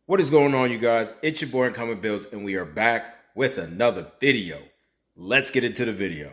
What is going on, you guys? It's your boy UnqomnBuilds, and we are back with another video. Let's get into the video.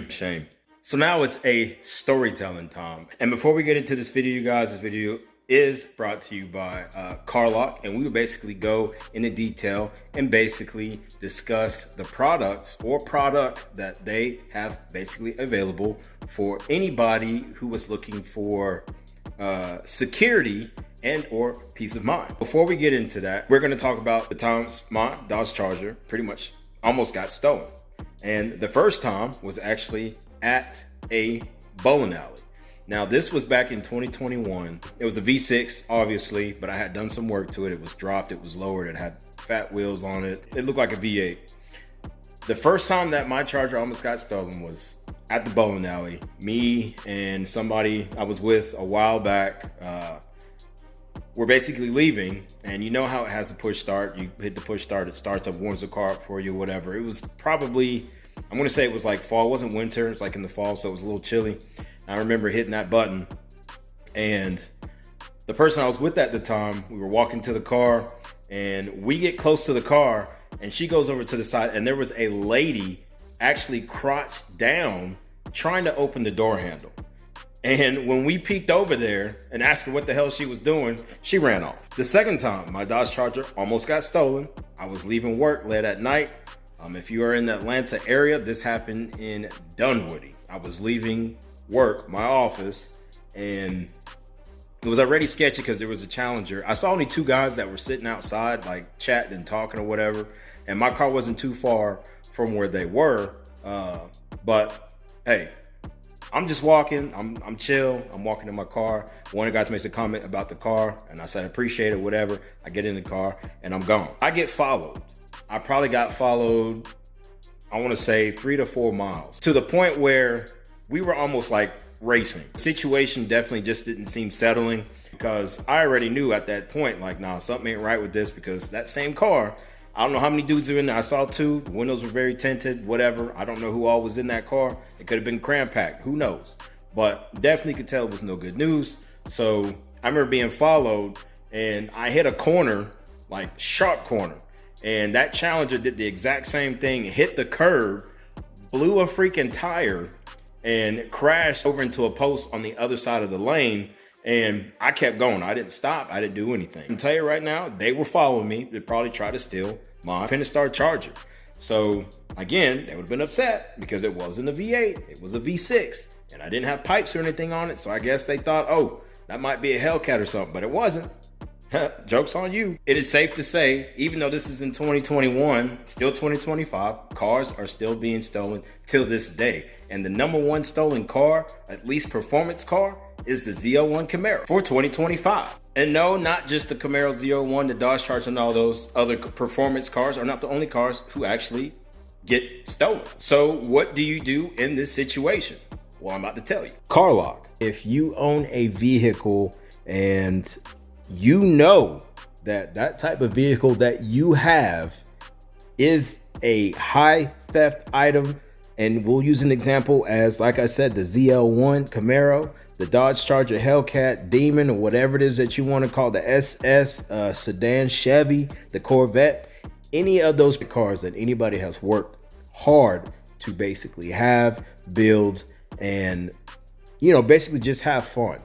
Shame. So now it's a storytelling time. And before we get into this video, you guys, this video is brought to you by Carlock, and we will basically go into detail and basically discuss the products or product that they have basically available for anybody who was looking for security and or peace of mind. Before we get into that, we're going to talk about the times my Dodge Charger pretty much almost got stolen. And the first time was actually at a bowling alley. Now, this was back in 2021. It was a V6, obviously, but I had done some work to it. It was dropped, it was lowered, it had fat wheels on it. It looked like a V8. The first time that my Charger almost got stolen was at the bowling alley. Me and somebody I was with a while back, we're basically leaving, and you know how it has the push start. You hit the push start, it starts up, warms the car up for you, whatever. It was probably, I'm gonna say it was like fall. It wasn't winter, it's like in the fall, so it was a little chilly. I remember hitting that button, and the person I was with at the time, we were walking to the car, and we get close to the car, and she goes over to the side, and there was a lady actually crouched down trying to open the door handle. And when we peeked over there and asked her what the hell she was doing, she ran off. The second time my Dodge Charger almost got stolen, I was leaving work late at night. If you are in the Atlanta area, this happened in Dunwoody. I was leaving work, my office, and it was already sketchy because there was a Challenger. I saw only two guys that were sitting outside, like chatting and talking or whatever. And my car wasn't too far from where they were. But hey, I'm just walking, I'm chill, I'm walking in my car. One of the guys makes a comment about the car, and I said, appreciate it, whatever. I get in the car, and I'm gone. I get followed. I probably got followed, I wanna say 3 to 4 miles, to the point where we were almost like racing. The situation definitely just didn't seem settling, because I already knew at that point, like, nah, something ain't right with this, because that same car, I don't know how many dudes are in there. I saw 2. The windows were very tinted, whatever. I don't know who all was in that car. It could have been cram-packed. Who knows? But definitely could tell it was no good news. So I remember being followed, and I hit a corner, like sharp corner. And that Challenger did the exact same thing, hit the curb, blew a freaking tire, and crashed over into a post on the other side of the lane. And I kept going. I didn't stop. I didn't do anything. I can tell you right now, they were following me. They probably tried to steal my Pentastar Charger. So again, they would have been upset because it wasn't a V8. It was a V6. And I didn't have pipes or anything on it. So I guess they thought, oh, that might be a Hellcat or something. But it wasn't. Joke's on you. It is safe to say, even though this is in 2021, still 2025, cars are still being stolen till this day. And the #1 stolen car, at least performance car, is the Z01 Camaro for 2025. And no, not just the Camaro Z01, the Dodge Charger, and all those other performance cars are not the only cars who actually get stolen. So what do you do in this situation? Well, I'm about to tell you. Carlock, if you own a vehicle and you know that that type of vehicle that you have is a high theft item, and we'll use an example as, like I said, the ZL1 Camaro, the Dodge Charger Hellcat, Demon, or whatever it is that you want to call the SS sedan, Chevy, the Corvette, any of those cars that anybody has worked hard to basically have, build, and, you know, basically just have fun.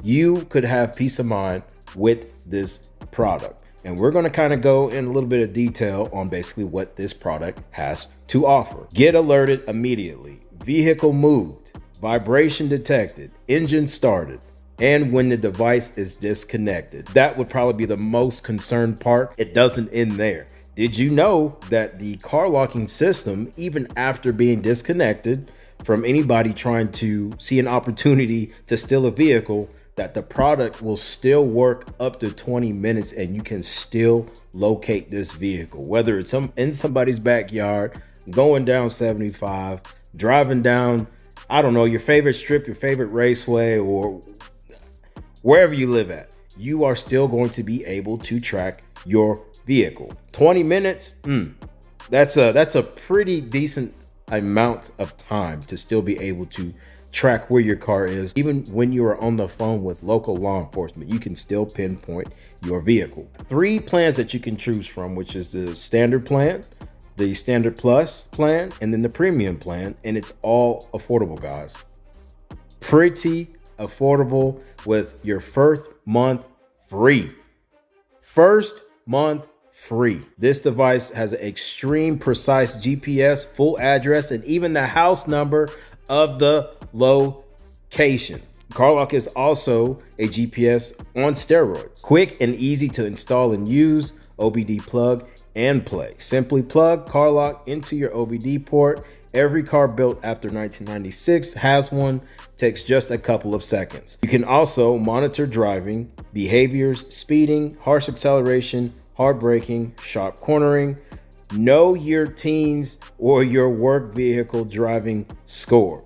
You could have peace of mind with this product. And we're going to kind of go in a little bit of detail on basically what this product has to offer. Get alerted immediately. Vehicle moved. Vibration detected. Engine started. and when the device is disconnected. That would probably be the most concerned part. It doesn't end there. Did you know that the car locking system, even after being disconnected from anybody trying to see an opportunity to steal a vehicle, that the product will still work up to 20 minutes and you can still locate this vehicle, whether it's in somebody's backyard, going down 75, driving down, I don't know, your favorite strip, your favorite raceway, or wherever you live at, you are still going to be able to track your vehicle. 20 minutes, that's a pretty decent amount of time to still be able to track where your car is. Even when you are on the phone with local law enforcement, you can still pinpoint your vehicle. 3 plans that you can choose from, which is the standard plan, the standard plus plan, and then the premium plan, and it's all affordable, guys. Pretty affordable with your first month free. First month free. This device has an extreme precise GPS, full address, and even the house number of the location. Carlock is also a GPS on steroids. Quick and easy to install and use, OBD plug and play. Simply plug Carlock into your OBD port. Every car built after 1996 has one. Takes just a couple of seconds. You can also monitor driving behaviors, speeding, harsh acceleration, hard braking, sharp cornering. Know your teens or your work vehicle driving score.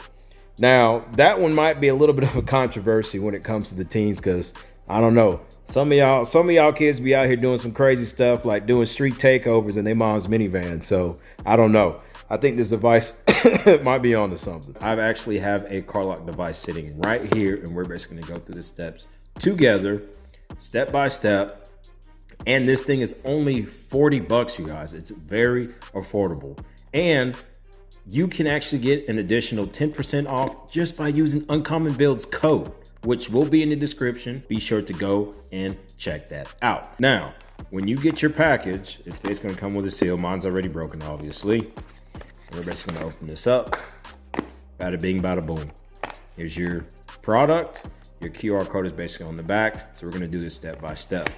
Now, that one might be a little bit of a controversy when it comes to the teens, because I don't know. Some of y'all kids be out here doing some crazy stuff, like doing street takeovers in their mom's minivan. So I don't know. I think this device might be onto something. I actually have a Carlock device sitting right here, and we're basically gonna go through the steps together, step by step. And this thing is only 40 bucks, you guys. It's very affordable. And you can actually get an additional 10% off just by using UnqomnBuilds code, which will be in the description. Be sure to go and check that out. Now, when you get your package, it's basically gonna come with a seal. Mine's already broken, obviously. We're basically gonna open this up. Bada bing, bada boom. Here's your product. Your QR code is basically on the back. So we're gonna do this step by step.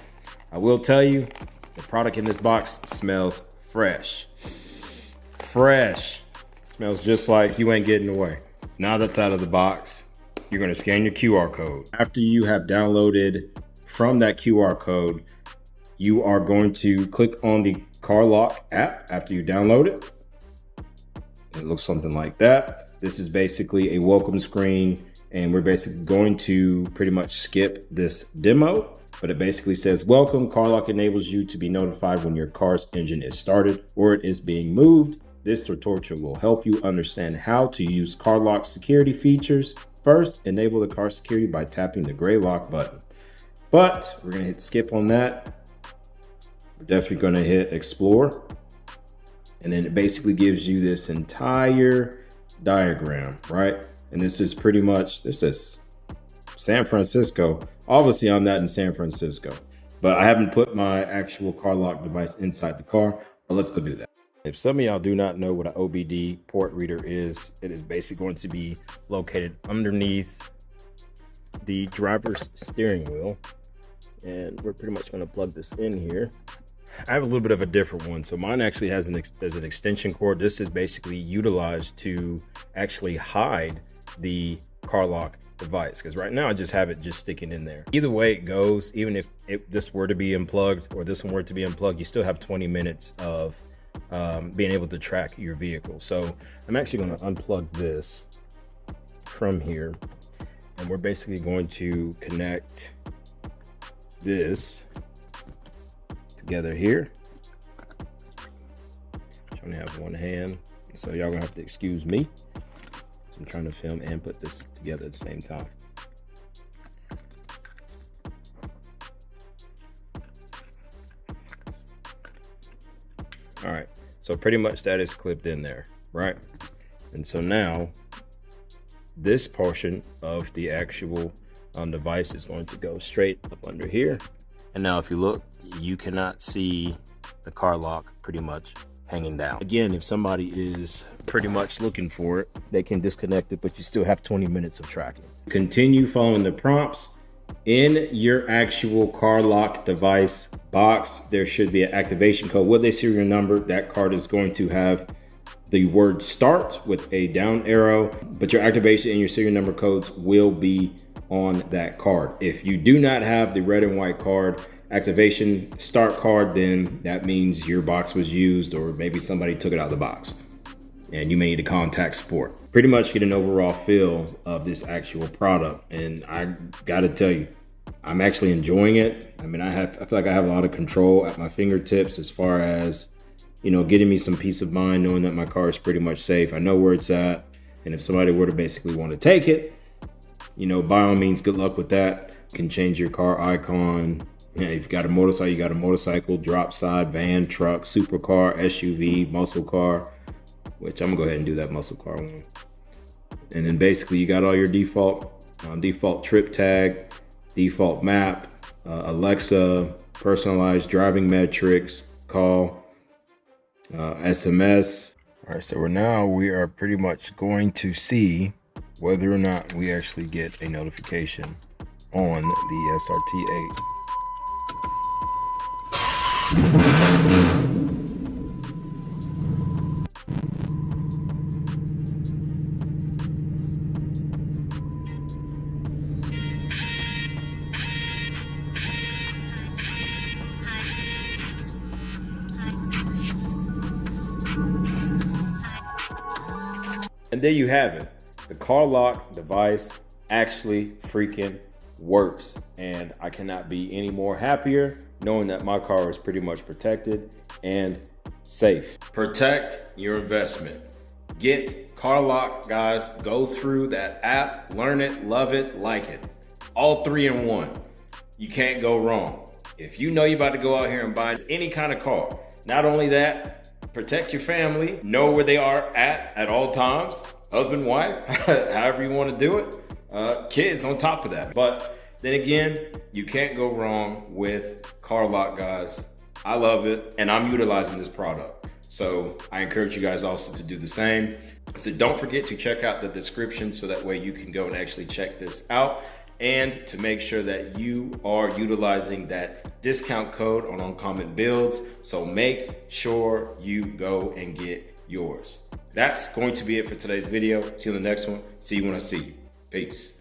I will tell you, the product in this box smells fresh. Fresh. Smells just like you ain't getting away. Now that's out of the box, you're gonna scan your QR code. After you have downloaded from that QR code, you are going to click on the Carlock app after you download it. It looks something like that. This is basically a welcome screen, and we're basically going to pretty much skip this demo, but it basically says, welcome, Carlock enables you to be notified when your car's engine is started or it is being moved. This tutorial will help you understand how to use Carlock security features. First, enable the car security by tapping the gray lock button. But we're gonna hit skip on that. We're definitely gonna hit explore. And then it basically gives you this entire diagram, right? And this is pretty much, this is San Francisco. Obviously I'm not in San Francisco, but I haven't put my actual Carlock device inside the car, but let's go do that. If some of y'all do not know what an OBD port reader is, it is basically going to be located underneath the driver's steering wheel. And we're pretty much going to plug this in here. I have a little bit of a different one. So mine actually has an extension cord. This is basically utilized to actually hide the Carlock device, because right now I just have it just sticking in there. Either way it goes, even if this were to be unplugged or this one were to be unplugged, you still have 20 minutes of being able to track your vehicle. So I'm actually going to unplug this from here, and we're basically going to connect this together here. I only have one hand, so y'all gonna have to excuse me. I'm trying to film and put this together at the same time. All right, so pretty much that is clipped in there, right? And so now this portion of the actual device is going to go straight up under here. And now if you look, you cannot see the Carlock pretty much hanging down. Again, if somebody is pretty much looking for it, they can disconnect it, but you still have 20 minutes of tracking. Continue following the prompts In your actual Carlock device box, there should be an activation code with a serial number. That card is going to have the word start with a down arrow, but your activation and your serial number codes will be on that card. If you do not have the red and white card activation start card, then that means your box was used, or maybe somebody took it out of the box and you may need to contact support. Pretty much get an overall feel of this actual product. And I gotta tell you, I'm actually enjoying it. I mean, I feel like I have a lot of control at my fingertips as far as, you know, getting me some peace of mind, knowing that my car is pretty much safe. I know where it's at. And if somebody were to basically want to take it, you know, by all means, good luck with that. You can change your car icon. You know, if you got a motorcycle, you got a motorcycle, drop side, van, truck, supercar, SUV, muscle car, which I'm gonna go ahead and do that muscle car one. And then basically you got all your default trip tag, default map, Alexa, personalized driving metrics, call, SMS. All right, so we are pretty much going to see whether or not we actually get a notification on the SRT8. And there you have it. The Carlock device actually freaking works. And I cannot be any more happier knowing that my car is pretty much protected and safe. Protect your investment. Get Carlock, guys. Go through that app, learn it, love it, like it. All 3 in 1. You can't go wrong. If you know you're about to go out here and buy any kind of car, not only that, protect your family, know where they are at all times, husband, wife, however you want to do it, kids on top of that. But then again, you can't go wrong with Carlock, guys. I love it, and I'm utilizing this product. So I encourage you guys also to do the same. So don't forget to check out the description so that way you can go and actually check this out, and to make sure that you are utilizing that discount code on UnqomnBuilds. So make sure you go and get yours. That's going to be it for today's video. See you in the next one. See you when I see you. Peace.